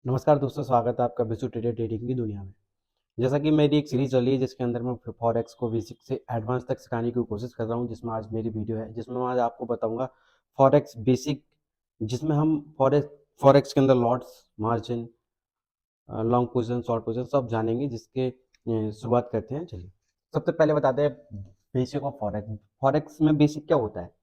नमस्कार दोस्तों, स्वागत है आपका बिसु ट्रेडर ट्रेडिंग की दुनिया में। जैसा कि मेरी एक सीरीज चली है जिसके अंदर मैं फॉरेक्स को बेसिक से एडवांस तक सिखाने की कोशिश कर रहा हूं, जिसमें आज मेरी वीडियो है जिसमें मैं आज आपको बताऊंगा फॉरेक्स बेसिक, जिसमें हम फॉरेक्स फॉरेक्स के अंदर lots, margin, long position, short position सब जानेंगे। जिसके शुरुआत करते हैं। चलिए, सबसे पहले बताते हैं बेसिक ऑफ फॉरेक्स। फॉरेक्स में बेसिक क्या होता है?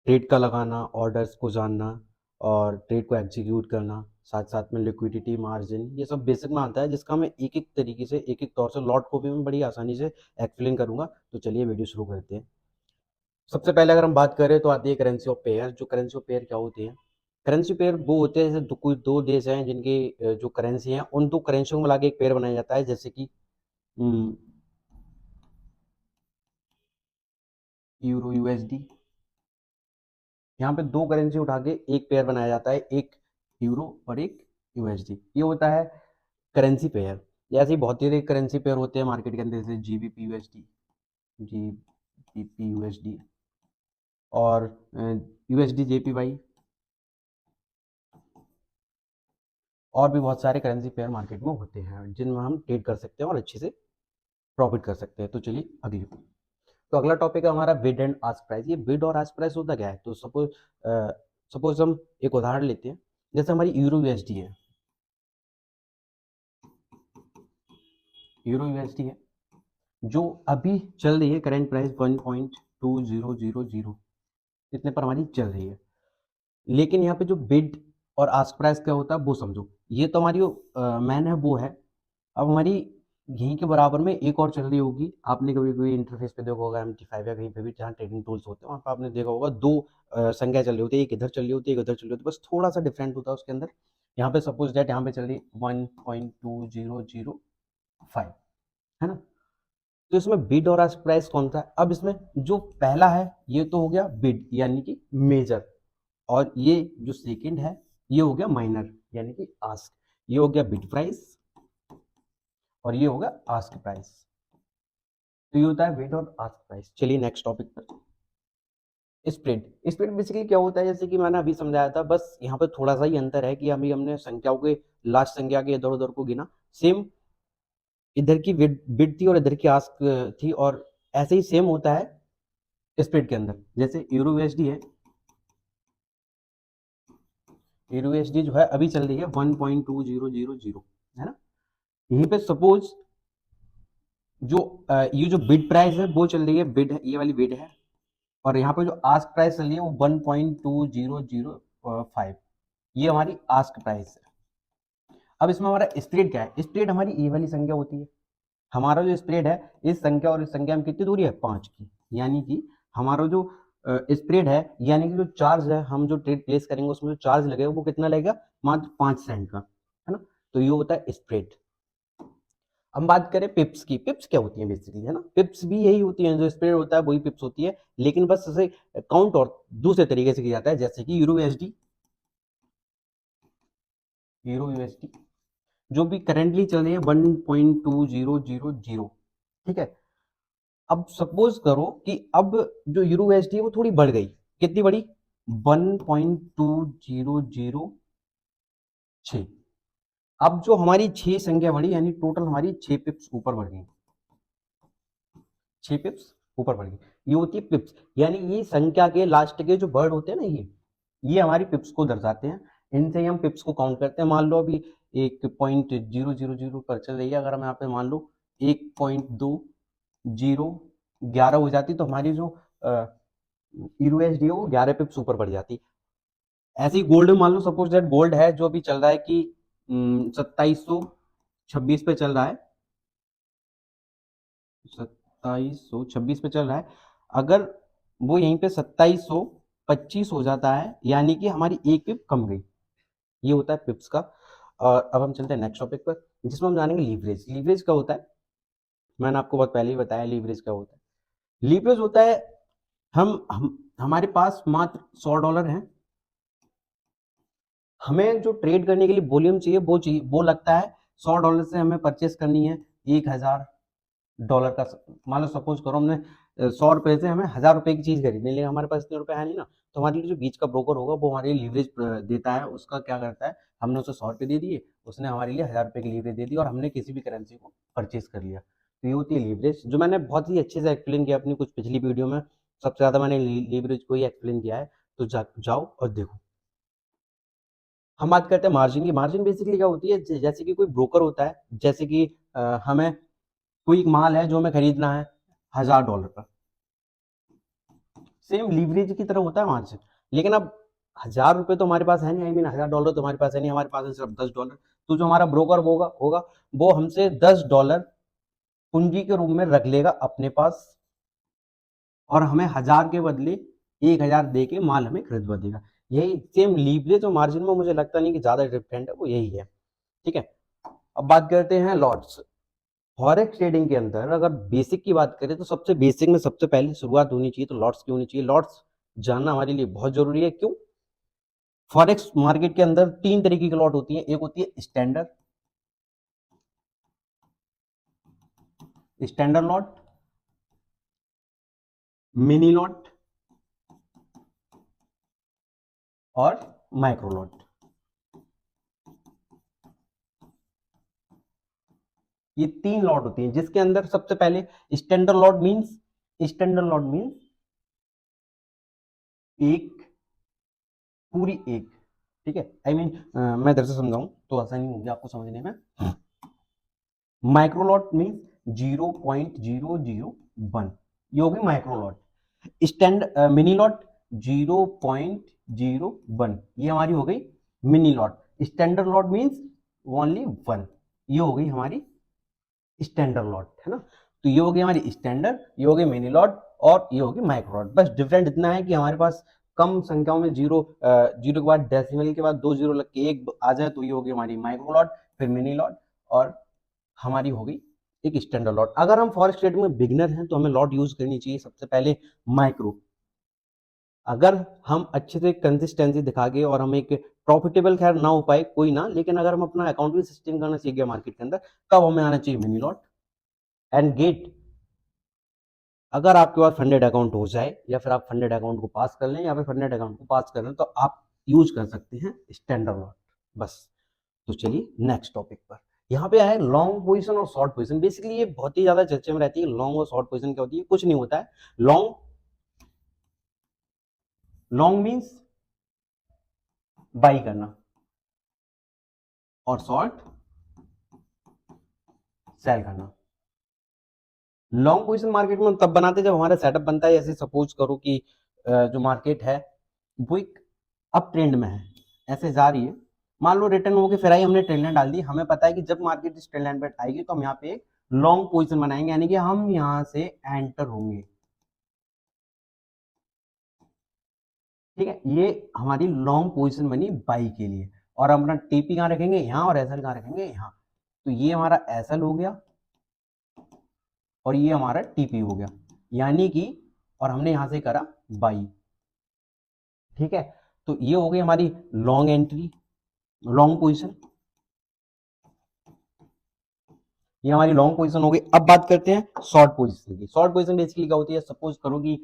ट्रेड का लगाना, ऑर्डर्स को जानना और ट्रेड को एग्जीक्यूट करना, साथ साथ में लिक्विडिटी, मार्जिन, ये सब बेसिक में आता है, जिसका मैं एक एक तरीके से, एक एक तौर से लॉट को भी मैं बड़ी आसानी से एक्सप्लेन करूंगा। तो चलिए वीडियो शुरू करते हैं। सबसे पहले अगर हम बात करें तो आती है करेंसी ऑफ पेयर। जो करेंसी ऑफ पेयर क्या होती है? करेंसी पेयर वो होते हैं जैसे कोई दो देश हैं जिनकी जो करेंसी है, उन दो करेंसियों को मिला के एक पेयर बनाया जाता है। जैसे कि यूरो यूएसडी, यहाँ पे दो करेंसी उठा के एक पेयर बनाया जाता है, एक यूरो और एक यूएसडी। ये होता है करेंसी पेयर। ऐसे ही बहुत ही करेंसी पेयर होते हैं मार्केट के अंदर, जैसे जीबीपी यूएसडी, जीबीपी यूएसडी और यूएसडी जेपीवाई, और भी बहुत सारे करेंसी पेयर मार्केट में होते हैं जिनमें हम ट्रेड कर सकते हैं और अच्छे से प्रॉफिट कर सकते हैं। तो चलिए अगली, तो अगला टॉपिक है हमारा बिड एंड आस्क प्राइस। ये बिड और आस्क प्राइस होता क्या है? तो सपोज हम एक उदाहरण लेते हैं। जैसे हमारी यूरो यूएसडी है, यूरो यूएसडी है जो अभी चल रही है, करेंट प्राइस 1.2000, इतने पर हमारी चल रही है। लेकिन यहाँ पे जो बिड और आस्क प्राइस क्या होता है वो समझो। ये तो हमारी मैन है, वो है। अब हमारी यहीं के बराबर में एक और चल रही होगी। आपने कभी कोई इंटरफेस पे देखा होगा, MT5 या कहीं पे भी जहाँ ट्रेडिंग टूल्स होते हैं, वहाँ पे आपने देखा होगा दो संख्या चल रही होती है, एक इधर चल रही होती है, एक इधर चल रही होती है, बस थोड़ा सा डिफरेंट होता है उसके अंदर। यहाँ पे सपोज दैट यहाँ पे चल रही 1.2005, है ना? तो इसमें बिड और आस्क प्राइस कौन सा है? अब इसमें जो पहला है ये तो हो गया बिड यानी कि मेजर, और ये जो सेकंड है ये हो गया माइनर यानी कि आस्क। ये हो गया बिड प्राइस और ये हो गया आस्क प्राइस। तो ये होता है बिड और आस्क प्राइस। चलिए नेक्स्ट टॉपिक पर, स्प्रेड। स्प्रेड बेसिकली क्या होता है? जैसे कि मैंने अभी समझाया था, बस यहाँ पर थोड़ा सा ही अंतर है कि अभी हमने संख्याओं के लास्ट संख्या के इधर उधर को गिना। सेम इधर की बिड थी और इधर की आस्क थी, और ऐसे ही सेम होता है स्प्रेड के अंदर। जैसे यूरो यूएसडी है, यूरो यूएसडी जो है अभी चल रही है 1.2000, है ना? यहीं पे सपोज जो ये जो बिड प्राइस है वो चल रही है, बिड है, ये वाली बिड है, और यहाँ पे जो आस्क प्राइस चल रही है वो 1.2005, ये हमारी आस्क प्राइस है। अब इसमें हमारा स्प्रेड क्या है? स्प्रेड हमारी ये वाली संख्या होती है। हमारा जो स्प्रेड है इस संख्या और इस संख्या में कितनी दूरी है? 5 की। यानी कि हमारा जो स्प्रेड है, यानी कि जो चार्ज है, हम जो ट्रेड प्लेस करेंगे उसमें जो चार्ज लगेगा वो कितना लगेगा? मात्र 5 सेंट का, है ना? तो ये होता है स्प्रेड। हम बात करें पिप्स की। पिप्स क्या होती है बेसिकली, है ना? पिप्स भी यही होती है, जो स्प्रेड होता है वही पिप्स होती है, लेकिन बस इसे काउंट और दूसरे तरीके से किया जाता है। जैसे कि यूरो यूएसडी, यूरो यूएसडी जो भी करेंटली चल रही है 1.2000, ठीक है? अब सपोज करो कि अब जो यूरो यूएसडी है वो थोड़ी बढ़ गई। कितनी बढ़ी? 1.2006। अब जो हमारी 6 संख्या बढ़ी, यानी टोटल हमारी 6 पिप्स ऊपर बढ़ गई। 6 पिप्स ऊपर बढ़ गई, ये होती है पिप्स। यानी ये संख्या के लास्ट के जो वर्ड होते हैं ना, ये हमारी पिप्स को दर्शाते हैं। इनसे ही हम पिप्स को काउंट करते हैं। मान लो अभी 1.000 पर चल रही है, अगर हम यहाँ पे मान लो 1.2011 हो जाती तो हमारी जो यूएसडी है वो 11 पिप्स ऊपर बढ़ जाती। ऐसे ही गोल्ड में मान लो, सपोज दैट गोल्ड है जो अभी चल रहा है कि 2726 पे चल रहा है, 2726 पे चल रहा है। अगर वो यहीं पे 2725 हो जाता है, यानी कि हमारी एक पिप कम गई। ये होता है पिप्स का। और अब हम चलते हैं नेक्स्ट टॉपिक पर, जिसमें हम जानेंगे लीवरेज। लीवरेज क्या होता है? मैंने आपको बहुत पहले ही बताया लीवरेज क्या होता है। लीवरेज होता है, हम हमारे पास मात्र $100 है, हमें जो ट्रेड करने के लिए वॉल्यूम चाहिए, वो लगता है $100 से हमें परचेस करनी है $1000 का। मान लो सपोज करो हमने 100 रुपए से हमें 1000 रुपए की चीज खरीदनी है, लेकिन हमारे पास इतने रुपए है नहीं ना, तो हमारे लिए जो बीच का ब्रोकर होगा वो हमारे लिए लीवरेज देता है। उसका क्या करता है, हमने उसे 100 रुपए दे दिए, उसने हमारे लिए 1000 रुपए की लीवरेज दे दी और हमने किसी भी करेंसी को परचेज कर लिया। तो ये होती है लीवरेज, जो मैंने बहुत ही अच्छे से एक्सप्लेन किया अपनी कुछ पिछली वीडियो में। सबसे ज्यादा मैंने लीवरेज को ही एक्सप्लेन किया है, तो जाओ और देखो। हम बात करते हैं मार्जिन की। मार्जिन बेसिकली क्या होती है, जैसे कि कोई ब्रोकर होता है, जैसे कि हमें कोई एक माल है जो हमें खरीदना है $1000 का, सेम लीवरेज की तरह होता है मार्जिन। लेकिन अब 1000 रुपए तो हमारे पास है नहीं, आई मीन $1000 तो हमारे पास है नहीं, हमारे पास है सिर्फ $10। तो जो हमारा ब्रोकर होगा होगा वो हमसे $10 पूंजी के रूप में रख लेगा अपने पास, और हमें 1000 के बदले 1000 दे के माल हमें खरीदवा देगा। यही सेम लीवरेज और मार्जिन में मुझे लगता नहीं कि ज्यादा डिफरेंट है, वो यही है। ठीक है, अब बात करते हैं लॉट्स। फॉरेक्स ट्रेडिंग के अंदर अगर बेसिक की बात करें तो सबसे बेसिक में सबसे पहले शुरुआत होनी चाहिए तो लॉट्स की होनी चाहिए। लॉट्स जानना हमारे लिए बहुत जरूरी है। क्यों? फॉरेक्स मार्केट के अंदर 3 तरीके की लॉट होती है। एक होती है स्टैंडर्ड लॉट, मिनी लॉट और माइक्रो लॉट। ये 3 लॉट होती हैं, जिसके अंदर सबसे पहले स्टैंडर्ड लॉट मीन्स एक पूरी एक, ठीक है, आई मीन मैं इधर से समझाऊं तो आसानी होगी आपको समझने में। माइक्रोलॉट मीन्स 0.001, ये होगी माइक्रोलॉट। मिनी लॉट 0.01, ये हमारी हो गई mini lot. Standard lot means only 1, ये हो गई हमारी स्टैंडर्ड लॉट, है ना। तो ये हो गई हमारी स्टैंडर्ड, ये हो गई मिनी लॉट और ये होगी माइक्रो लॉट। बस डिफरेंट इतना है कि हमारे पास कम संख्याओं में जीरो जीरो के बाद डेसिमल के बाद 2 जीरो लग के एक आ जाए, तो ये होगी हमारी माइक्रो लॉट, फिर मिनी लॉट और हमारी हो गई एक स्टैंडर्ड लॉट। अगर हम फॉरेक्स ट्रेडिंग में बिगिनर हैं तो हमें लॉट यूज करनी चाहिए सबसे पहले माइक्रो। अगर हम अच्छे से कंसिस्टेंसी दिखा के और हम एक प्रॉफिटेबल खैर ना हो पाए कोई ना, लेकिन अगर हम अपना अकाउंट भी सिस्टम करना सीख गए मार्केट के अंदर, तब हमें आना चाहिए मिनी लॉट एंड गेट। अगर आपके पास फंडेड अकाउंट हो जाए या फिर आप फंडेड अकाउंट को पास कर लें या फिर फंडेड अकाउंट को पास कर लें, तो आप यूज कर सकते हैं स्टैंडर्ड लॉट। बस, तो चलिए नेक्स्ट टॉपिक पर। यहाँ पे है लॉन्ग पोजीशन और शॉर्ट पोजीशन। बेसिकली ये बहुत ही ज्यादा चर्चे में रहती है। लॉन्ग और शॉर्ट पोजीशन क्या होती है? कुछ नहीं होता है। लॉन्ग लॉन्ग मीन्स बाई करना और शॉर्ट सेल करना। लॉन्ग पोजीशन मार्केट में तब बनाते जब हमारा सेटअप बनता है। ऐसे सपोज करो कि जो मार्केट है वो एक अप ट्रेंड में है, ऐसे जा रही है, मान लो रिटर्न होके फिर आई, हमने ट्रेंड लाइन डाल दी। हमें पता है कि जब मार्केट इस ट्रेंड लाइन पर आएगी तो हम यहाँ पे एक लॉन्ग पोजीशन बनाएंगे, यानी कि हम यहाँ से एंटर होंगे। ठीक है, ये हमारी लॉन्ग पोजीशन बनी बाई के लिए। और हम अपना टीपी कहाँ रखेंगे? यहाँ, और एसएल कहाँ रखेंगे? यहाँ। तो ये हमारा एसएल हो गया और ये हमारा टीपी हो गया, यानी कि, और हमने यहां से करा बाई। ठीक है, तो ये हो गई हमारी लॉन्ग एंट्री, लॉन्ग पोजीशन। ये हमारी लॉन्ग पोजीशन हो गई। अब बात करते हैं शॉर्ट पोजीशन की। शॉर्ट पोजीशन बेसिकली क्या होती है? सपोज करो कि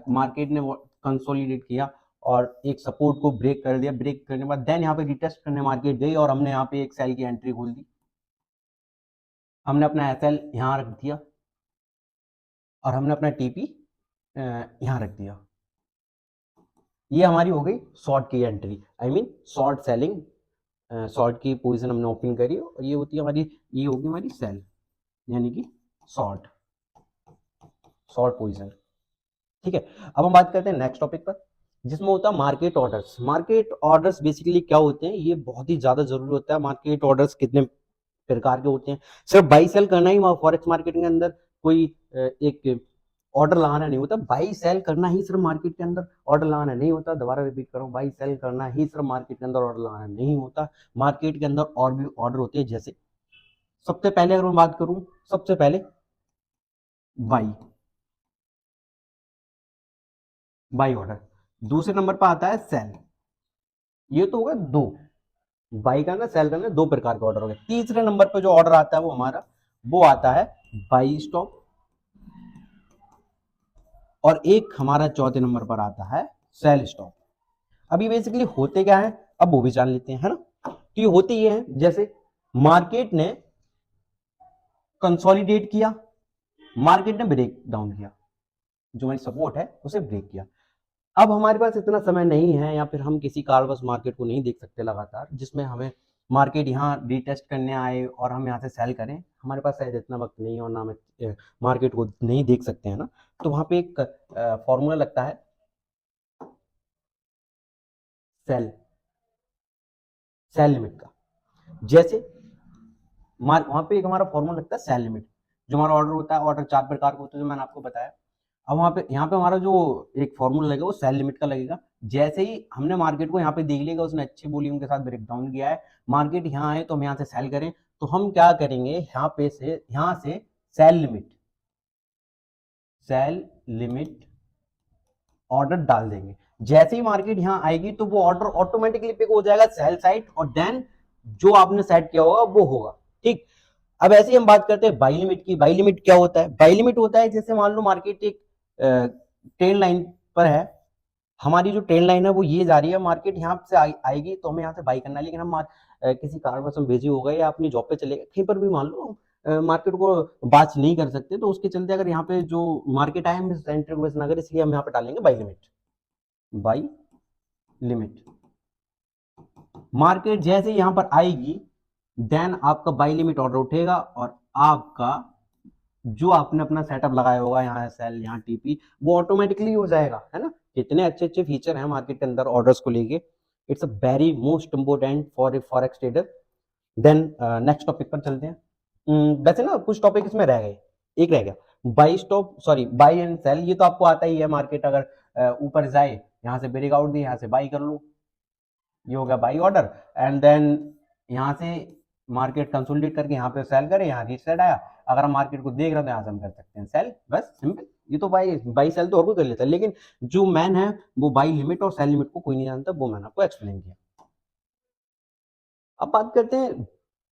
मार्केट ने कंसोलिडेट किया और एक सपोर्ट को ब्रेक कर दिया, ब्रेक करने के बाद देन यहाँ पे रिटेस्ट करने मार्केट गई और हमने यहाँ पे एक सेल की एंट्री खोल दी। हमने अपना एसएल यहाँ रख दिया और हमने अपना टीपी यहाँ रख दिया। ये हमारी हो गई शॉर्ट की entry, I mean short selling. Short की पोजीशन हमने ओपन करी और ये होती है हमारी, ये होगी हमारी सेल, यानी कि शॉर्ट शॉर्ट पोजीशन। ठीक है, अब हम बात करते हैं नेक्स्ट टॉपिक पर, जिसमें होता है market orders. Market orders basically क्या होते हैं? ये बहुत ही ज्यादा जरूरी होता है। मार्केट ऑर्डर्स कितने प्रकार के होते हैं? सिर्फ बाई सेल करना ही फॉरेक्स मार्केट के अंदर कोई एक ऑर्डर लगाना नहीं होता। बाई सेल करना ही सिर्फ मार्केट के अंदर ऑर्डर लगाना नहीं होता। दोबारा रिपीट करूं, बाई सेल करना ही सिर्फ मार्केट के अंदर ऑर्डर लगाना नहीं होता। मार्केट के अंदर और भी ऑर्डर होते हैं। जैसे सबसे पहले अगर मैं बात करूं, सबसे पहले बाई बाई ऑर्डर। दूसरे नंबर पर आता है सेल। ये तो होगा दो, बाई करना सेल करना, दो प्रकार के ऑर्डर हो गए। तीसरे नंबर पर जो ऑर्डर आता है वो हमारा, वो आता है बाई स्टॉप और एक हमारा चौथे नंबर पर आता है सेल स्टॉप। अभी बेसिकली होते क्या है अब वो भी जान लेते हैं, है ना। तो ये होते ये है, जैसे मार्केट ने कंसोलिडेट किया, मार्केट ने ब्रेक डाउन किया, जो हमारी सपोर्ट है उसे ब्रेक किया। अब हमारे पास इतना समय नहीं है या फिर हम किसी कारणवश मार्केट को नहीं देख सकते लगातार, जिसमें हमें मार्केट यहाँ रीटेस्ट करने आए और हम यहाँ से सेल करें, हमारे पास शायद इतना वक्त नहीं है और ना हमें मार्केट को नहीं देख सकते हैं ना। तो वहां पे एक फॉर्मूला लगता है सेल सेल लिमिट का। जैसे वहां पे एक हमारा फॉर्मूला लगता है सेल लिमिट। जो हमारा ऑर्डर होता है, ऑर्डर 4 प्रकार का होता है जो मैंने आपको बताया। अब वहां पे यहाँ पे हमारा जो एक फॉर्मूला लगेगा वो सेल लिमिट का लगेगा। जैसे ही हमने मार्केट को यहाँ पे देख लिया उसने अच्छे वॉल्यूम के साथ ब्रेक डाउन किया है, मार्केट यहाँ है तो हम यहाँ से सेल करें, तो हम क्या करेंगे, यहाँ से सेल लिमिट ऑर्डर डाल देंगे। जैसे ही मार्केट यहाँ आएगी तो वो ऑर्डर ऑटोमेटिकली पिक हो जाएगा सेल साइड, और देन जो आपने सेट किया होगा वो होगा। ठीक। अब ऐसे ही हम बात करते हैं बाई लिमिट की। बाई लिमिट क्या होता है? बाई लिमिट होता है जैसे मान लो मार्केट एक ट्रेंड लाइन पर है, हमारी जो ट्रेंड लाइन है वो ये जा रही है, मार्केट यहाँ से आएगी तो हमें यहाँ से बाई करना है, लेकिन हम किसी कारणवश हम बिजी हो गए या अपनी जॉब पे चले गए, कहीं पर भी मान लो मार्केट को बाच नहीं कर सकते, तो उसके चलते अगर यहाँ पे जो मार्केट आए हम एंट्री को ना करें, इसलिए हम यहाँ पे डालेंगे by limit. By limit market जैसे यहां पर आएगी देन आपका बाई लिमिट ऑर्डर उठेगा और आपका जो आपने अपना सेटअप लगाया होगा, यहाँ सेल यहाँ टीपी, वो ऑटोमेटिकली हो जाएगा, है ना। कितने अच्छे अच्छे फीचर हैं मार्केट के अंदर ऑर्डर्स को लेके। It's a very most important for a forex trader. Then next topic पर चलते हैं। वैसे ना कुछ टॉपिक इसमें रह गए, एक रह गया बाई एंड सेल। ये तो आपको आता ही है, मार्केट अगर ऊपर जाए यहाँ से ब्रेकआउट दी, यहाँ से बाई कर लो, ये हो गया बाई ऑर्डर। एंड देन यहाँ से मार्केट कंसोलिडेट करके यहाँ पे सेल करे, यहाँ रीसेट आया, अगर हम मार्केट को देख रहे हैं तो यहाँ से हम कर सकते हैं सेल, बस सिंपल। ये तो बाई बाई सेल तो और कोई कर लेता है, लेकिन जो मैन है वो बाई लिमिट और सेल लिमिट को कोई नहीं जानता, वो मैंने आपको एक्सप्लेन किया। अब बात करते हैं,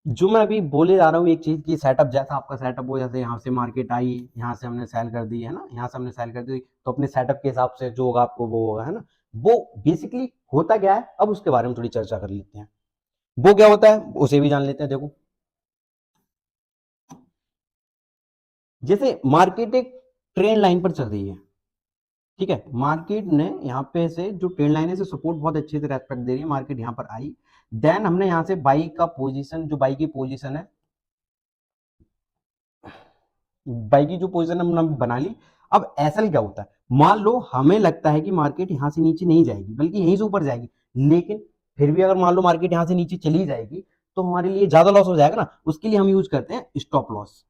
जो मैं अभी बोले जा रहा हूँ एक चीज की, सेटअप जैसा आपका सेटअप हो, जैसे यहाँ से मार्केट आई, यहाँ से हमने सेल कर दी, है ना, यहाँ से हमने सेल कर दी, तो अपने सेटअप के हिसाब से जो होगा आपको वो होगा, है ना। वो बेसिकली होता क्या है, अब उसके बारे में थोड़ी चर्चा कर लेते हैं। वो क्या होता है उसे भी जान लेते हैं। देखो, जैसे मार्केट एक ट्रेंड लाइन पर चल रही है, ठीक है, मार्केट ने यहाँ पे से जो ट्रेंड लाइन है से सपोर्ट बहुत अच्छे से रेस्पेक्ट दे रही है, मार्केट यहाँ पर आई, देन हमने यहाँ से बाई का पोजीशन, जो बाई की पोजीशन है, बाई की जो पोजीशन हमने बना ली। अब एसएल क्या होता है, मान लो हमें लगता है कि मार्केट यहाँ से नीचे नहीं जाएगी बल्कि यहीं से ऊपर जाएगी, लेकिन फिर भी अगर मान लो मार्केट यहाँ से नीचे चली जाएगी तो हमारे लिए ज्यादा लॉस हो जाएगा ना, उसके लिए हम यूज करते हैं stop loss.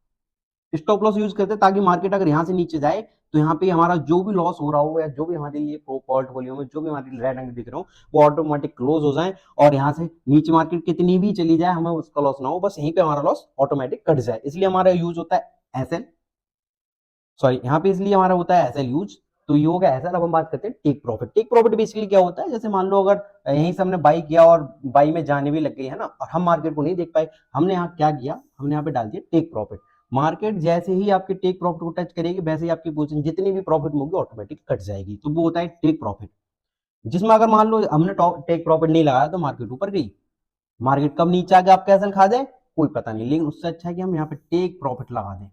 Stop loss use करते हैं ताकि मार्केट अगर यहाँ से नीचे जाए तो यहाँ पे हमारा जो भी लॉस हो रहा हो या जो भी हमारे लिए पोर्टफोलियो में जो भी हमारे लिए रेड अंक दिख रहा हो वो ऑटोमेटिक क्लोज हो जाए, और यहाँ से नीचे मार्केट कितनी भी चली जाए हमें उसका लॉस ना हो, बस यहीं पे हमारा लॉस ऑटोमेटिक कट जाए। इसलिए हमारा यूज होता है एसएल, सॉरी यहाँ पे इसलिए हमारा होता है एसएल यूज। तो ये हो गया एसएल। अब हम बात करते हैं take profit. Take profit basically क्या होता है, जैसे मान लो अगर यहीं से हमने बाई किया और बाई में जाने भी लग गई, है ना, और हम मार्केट को नहीं देख पाए, हमने यहाँ क्या किया, हमने यहाँ पे डाल दिया टेक प्रॉफिट। मार्केट जैसे ही आपके टेक प्रॉफिट को टच करेगी वैसे ही आपकी पोजीशन जितनी भी प्रॉफिट होगी ऑटोमेटिक कट जाएगी, तो वो होता है टेक प्रॉफिट। जिसमें अगर मान लो हमने टेक प्रॉफिट नहीं लगाया तो मार्केट ऊपर गई, मार्केट कब नीचे आ गया आपका एसएल खा जाए कोई पता नहीं, लेकिन उससे अच्छा है कि हम यहाँ पे टेक प्रॉफिट लगा दें,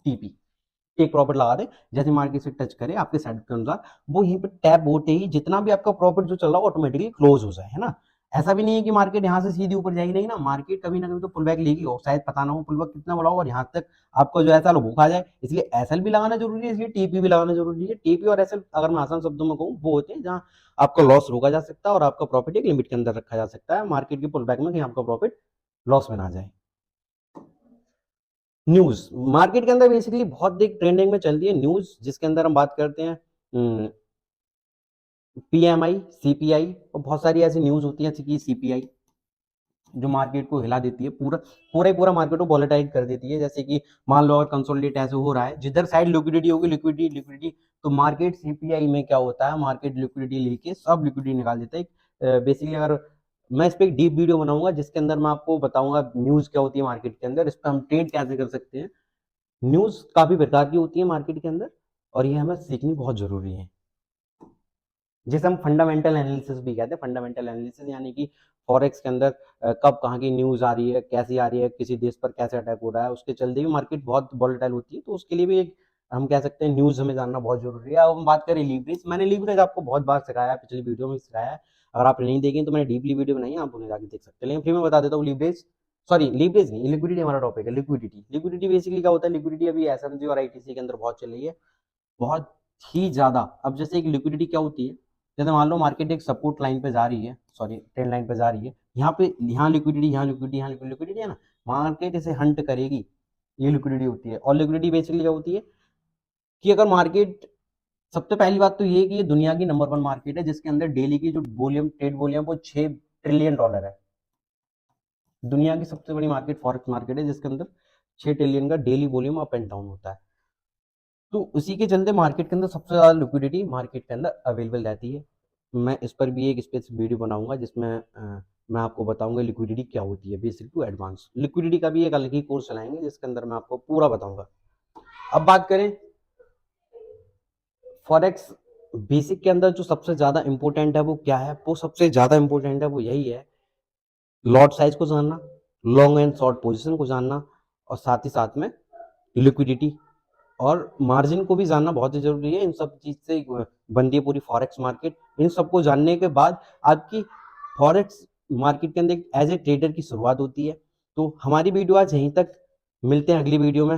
टीपी, टेक प्रॉफिट लगा दे। जैसे मार्केट से टच करे आपके सेट के अनुसार, वो यहीं पे टैप होते ही जितना भी आपका प्रॉफिट जो चल रहा है ऑटोमेटिकली क्लोज हो जाए, है ना। ऐसा भी नहीं है कि मार्केट यहाँ से सीधी ऊपर जाएगी, नहीं ना, मार्केट कभी ना कभी तो पुल बैक लेगी, और शायद पता ना हो पुल बैक कितना बड़ा हो और यहाँ तक आपको जो ऐसा भूख आ जाए। इसलिए एसएल भी लगाना जरूरी है, इसलिए टीपी भी लगाना जरूरी है। टीपी और एसएल अगर मैं आसान शब्दों में कहूँ वो होते हैं जहाँ आपका लॉस रोका जा सकता है और आपका प्रॉफिट एक लिमिट के अंदर रखा जा सकता है, मार्केट के पुल बैक में कहीं आपका प्रॉफिट लॉस में ना जाए। न्यूज मार्केट के अंदर बेसिकली बहुत एक ट्रेंडिंग में चलती है न्यूज, जिसके अंदर हम बात करते हैं पीएमआई, सीपीआई, और बहुत सारी ऐसी न्यूज होती है जैसे कि सीपीआई जो मार्केट को हिला देती है, पूरा मार्केट को वॉलेटाइल कर देती है। जैसे कि मान लो अगर कंसोलिडेट ऐसे हो रहा है, जिधर साइड लिक्विडिटी होगी, लिक्विडिटी, तो मार्केट सीपीआई में क्या होता है, मार्केट लिक्विडिटी लेके सब लिक्विडिटी निकाल देता है। बेसिकली अगर मैं इस पर एक डीप वीडियो बनाऊंगा जिसके अंदर मैं आपको बताऊंगा न्यूज क्या होती है मार्केट के अंदर, इस पर हम ट्रेड कैसे कर सकते हैं। न्यूज काफी प्रकार की होती है मार्केट के अंदर, और ये हमें सीखनी बहुत ज़रूरी है। जिसे हम फंडामेंटल एनालिसिस भी कहते हैं। फंडामेंटल एनालिसिस यानी कि फॉरेक्स के अंदर कब कहाँ की न्यूज़ आ रही है, कैसी आ रही है, किसी देश पर कैसे अटैक हो रहा है, उसके चलते भी मार्केट बहुत वॉलेटाइल होती है। तो उसके लिए भी एक हम कह सकते हैं न्यूज़ हमें जानना बहुत ज़रूरी है। अब हम बात करें लीवरेज, मैंने लीवरेज आपको बहुत बार सिखाया है, पिछली वीडियो में सिखाया है। अगर आपने नहीं देखी तो मैंने डीपली वीडियो बनाई है, आप उन्हें जाके देख सकते हैं। लेकिन फिर मैं बता देता हूँ लीवरेज, सॉरी लीवरेज नहीं, लिक्विडिटी हमारा टॉपिक है। लिक्विडिटी, लिक्विडिटी बेसिकली क्या होता है? लिक्विडिटी अभी एसएमजी और आईटीसी के अंदर बहुत चल रही है, बहुत ही ज़्यादा। अब जैसे एक लिक्विडिटी क्या होती है, जैसे मान लो मार्केट एक सपोर्ट लाइन पे जा रही है, सॉरी ट्रेंड लाइन पे जा रही है, यहाँ पे यहाँ लिक्विडिटी, यहाँ लिक्विडिटी, यहाँ लिक्विडिटी है ना, मार्केट इसे हंट करेगी, ये लिक्विडिटी होती है। और लिक्विडिटी बेसिकली क्या होती है कि अगर मार्केट, सबसे पहली बात तो ये है कि ये दुनिया की नंबर 1 मार्केट है जिसके अंदर डेली की जो वॉल्यूम, ट्रेड वॉल्यूम वो $6 ट्रिलियन है। दुनिया की सबसे बड़ी मार्केट फॉरेक्स मार्केट है जिसके अंदर 6 ट्रिलियन का daily volume up and down होता है। तो उसी के चलते मार्केट के अंदर सबसे ज़्यादा लिक्विडिटी मार्केट के अंदर अवेलेबल रहती है। मैं इस पर भी एक स्पेसिफिक वीडियो बनाऊंगा जिसमें मैं आपको बताऊंगा लिक्विडिटी क्या होती है, बेसिक टू एडवांस। लिक्विडिटी का भी एक अलग ही कोर्स चलाएंगे जिसके अंदर मैं आपको पूरा बताऊंगा। अब बात करें फॉरेक्स बेसिक के अंदर, जो सबसे ज़्यादा इंपॉर्टेंट है वो क्या है? वो सबसे ज़्यादा इंपॉर्टेंट है वो यही है, लॉट साइज को जानना, लॉन्ग एंड शॉर्ट पोजीशन को जानना, और साथ ही साथ में लिक्विडिटी और मार्जिन को भी जानना बहुत ही जरूरी है। इन सब चीज से बनती है पूरी फॉरेक्स मार्केट। इन सबको जानने के बाद आपकी फॉरेक्स मार्केट के अंदर एज ए ट्रेडर की शुरुआत होती है। तो हमारी वीडियो आज यहीं तक, मिलते हैं अगली वीडियो में।